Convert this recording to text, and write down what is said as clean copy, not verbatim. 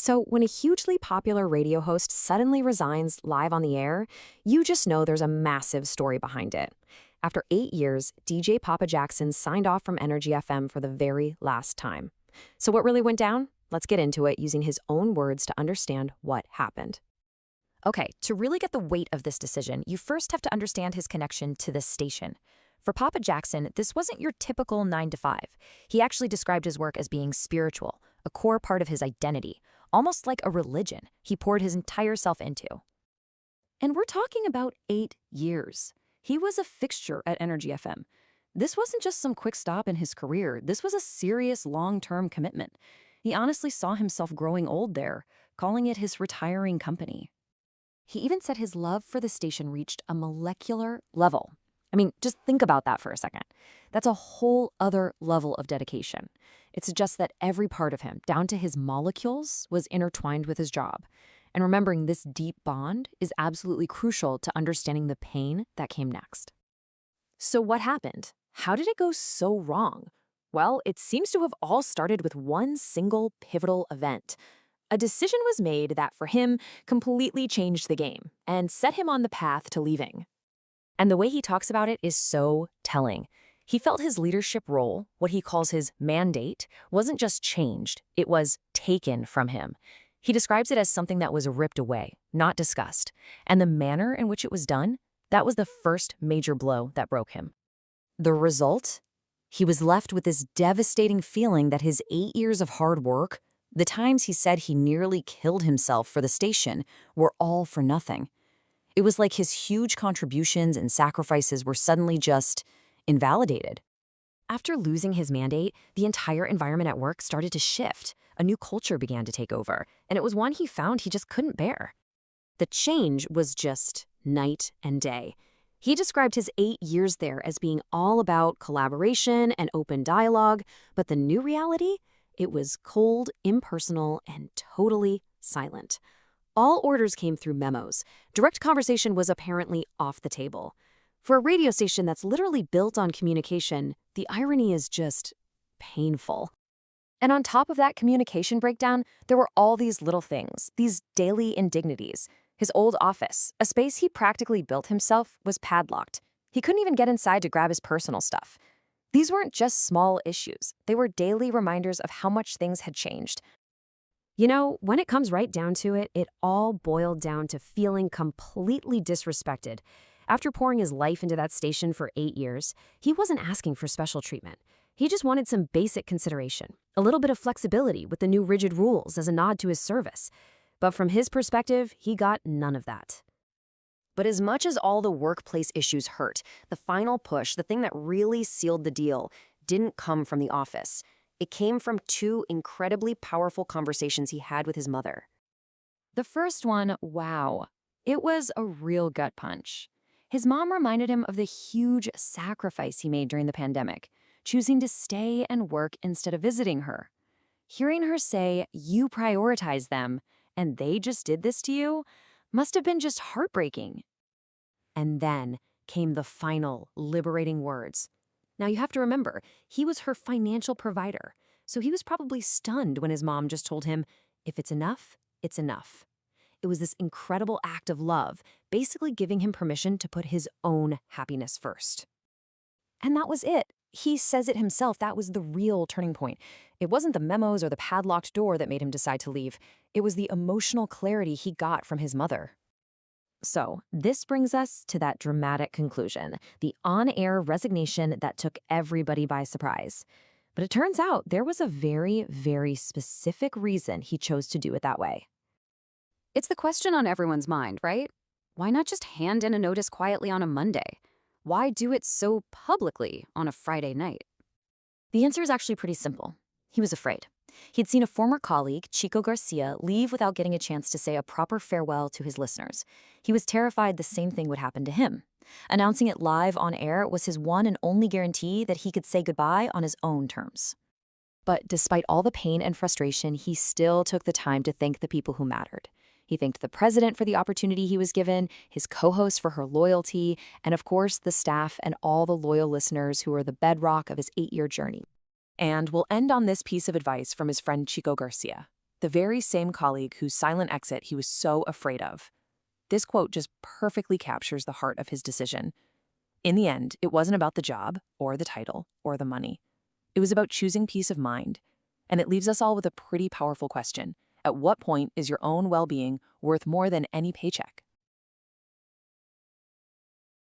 So, when a hugely popular radio host suddenly resigns live on the air, you just know there's a massive story behind it. After 8 years, DJ Papa Jackson signed off from Energy FM for the very last time. So, what really went down? Let's get into it using his own words to understand what happened. Okay, to really get the weight of this decision, you first have to understand his connection to this station. For Papa Jackson, this wasn't your typical 9 to 5. He actually described his work as being spiritual, a core part of his identity, almost like a religion he poured his entire self into. And we're talking about 8 years. He was a fixture at Energy FM. This wasn't just some quick stop in his career. This was a serious long-term commitment. He honestly saw himself growing old there, calling it his retiring company. He even said his love for the station reached a molecular level. I mean, just think about that for a second. That's a whole other level of dedication. It suggests that every part of him, down to his molecules, was intertwined with his job. And remembering this deep bond is absolutely crucial to understanding the pain that came next. So, what happened? How did it go so wrong? Well, it seems to have all started with one single pivotal event. A decision was made that, for him, completely changed the game and set him on the path to leaving. And the way he talks about it is so telling. He felt his leadership role, what he calls his mandate, wasn't just changed, it was taken from him. He describes it as something that was ripped away, not discussed. And the manner in which it was done, that was the first major blow that broke him. The result? He was left with this devastating feeling that his 8 years of hard work, the times he said he nearly killed himself for the station, were all for nothing. It was like his huge contributions and sacrifices were suddenly just invalidated. After losing his mandate, the entire environment at work started to shift. A new culture began to take over, and it was one he found he just couldn't bear. The change was just night and day. He described his 8 years there as being all about collaboration and open dialogue, but the new reality? It was cold, impersonal, and totally silent. All orders came through memos. Direct conversation was apparently off the table. For a radio station that's literally built on communication, the irony is just painful. And on top of that communication breakdown, there were all these little things, these daily indignities. His old office, a space he practically built himself, was padlocked. He couldn't even get inside to grab his personal stuff. These weren't just small issues. They were daily reminders of how much things had changed. You know, when it comes right down to it, it all boiled down to feeling completely disrespected. After pouring his life into that station for 8 years, he wasn't asking for special treatment. He just wanted some basic consideration, a little bit of flexibility with the new rigid rules as a nod to his service. But from his perspective, he got none of that. But as much as all the workplace issues hurt, the final push, the thing that really sealed the deal, didn't come from the office. It came from two incredibly powerful conversations he had with his mother. The first one, wow, it was a real gut punch. His mom reminded him of the huge sacrifice he made during the pandemic, choosing to stay and work instead of visiting her. Hearing her say, "You prioritize them, and they just did this to you," must have been just heartbreaking. And then came the final, liberating words. Now, you have to remember, he was her financial provider, so he was probably stunned when his mom just told him, if it's enough, it's enough. It was this incredible act of love, basically giving him permission to put his own happiness first. And that was it. He says it himself, that was the real turning point. It wasn't the memos or the padlocked door that made him decide to leave. It was the emotional clarity he got from his mother. So, this brings us to that dramatic conclusion, the on-air resignation that took everybody by surprise. But it turns out there was a very, very specific reason he chose to do it that way. It's the question on everyone's mind, right? Why not just hand in a notice quietly on a Monday? Why do it so publicly on a Friday night? The answer is actually pretty simple. He was afraid. He'd seen a former colleague, Chico Garcia, leave without getting a chance to say a proper farewell to his listeners. He was terrified the same thing would happen to him. Announcing it live on air was his one and only guarantee that he could say goodbye on his own terms. But despite all the pain and frustration, he still took the time to thank the people who mattered. He thanked the president for the opportunity he was given, his co-host for her loyalty, and of course, the staff and all the loyal listeners who were the bedrock of his 8-year journey. And we'll end on this piece of advice from his friend Chico Garcia. the very same colleague whose silent exit he was so afraid of. This quote just perfectly captures the heart of his decision. In the end, it wasn't about the job, or the title, or the money. It was about choosing peace of mind. And it leaves us all with a pretty powerful question. At what point is your own well-being worth more than any paycheck?